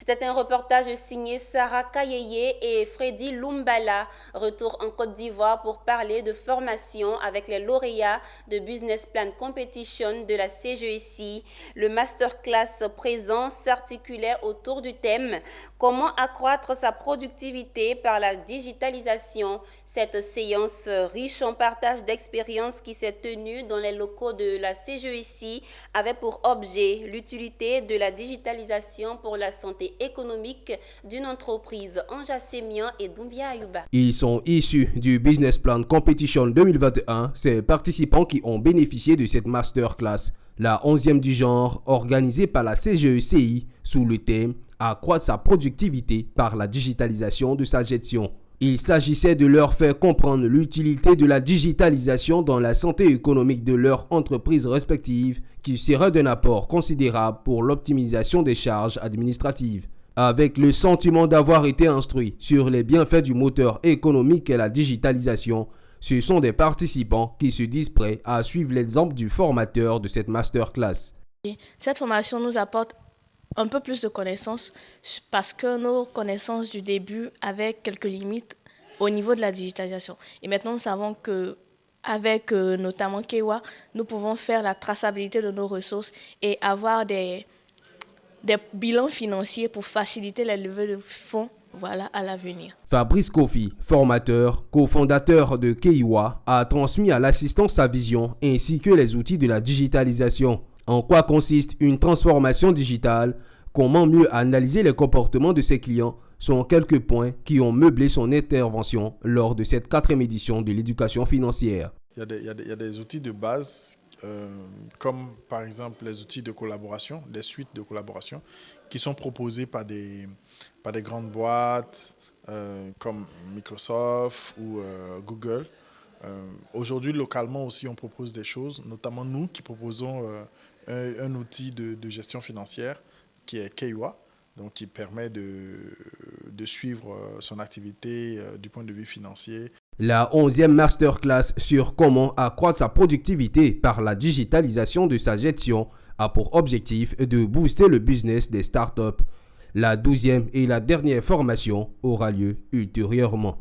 C'était un reportage signé Sarah Kayeye et Freddy Lumbala. Retour en Côte d'Ivoire pour parler de formation avec les lauréats de Business Plan Competition de la CGECI. Le masterclass présent s'articulait autour du thème « Comment accroître sa productivité par la digitalisation ». Cette séance riche en partage d'expériences qui s'est tenue dans les locaux de la CGECI avait pour objet l'utilité de la digitalisation pour la santé économique d'une entreprise. Anja Semian et Doumbia Ayuba. Ils sont issus du Business Plan Competition 2021, ces participants qui ont bénéficié de cette masterclass, la 11e du genre organisée par la CGECI sous le thème « Accroître sa productivité par la digitalisation de sa gestion ». Il s'agissait de leur faire comprendre l'utilité de la digitalisation dans la santé économique de leurs entreprises respectives qui sera d'un apport considérable pour l'optimisation des charges administratives. Avec le sentiment d'avoir été instruits sur les bienfaits du moteur économique et la digitalisation, ce sont des participants qui se disent prêts à suivre l'exemple du formateur de cette masterclass. Cette formation nous apporte un peu plus de connaissances parce que nos connaissances du début avaient quelques limites au niveau de la digitalisation. Et maintenant, nous savons qu'avec notamment Kewa, nous pouvons faire la traçabilité de nos ressources et avoir des bilans financiers pour faciliter la levée de fonds à l'avenir. Fabrice Kofi, formateur, cofondateur de Keiwa, a transmis à l'assistant sa vision ainsi que les outils de la digitalisation. En quoi consiste une transformation digitale? Comment mieux analyser les comportements de ses clients sont quelques points qui ont meublé son intervention lors de cette 4e édition de l'éducation financière. Il y a des outils de base, comme par exemple les outils de collaboration, des suites de collaboration, qui sont proposés par des grandes boîtes comme Microsoft ou Google. Aujourd'hui, localement aussi, on propose des choses, notamment nous qui proposons un outil de gestion financière qui est Keiwa, donc qui permet de suivre son activité du point de vue financier. La 11e masterclass sur comment accroître sa productivité par la digitalisation de sa gestion a pour objectif de booster le business des startups. La 12e et la dernière formation aura lieu ultérieurement.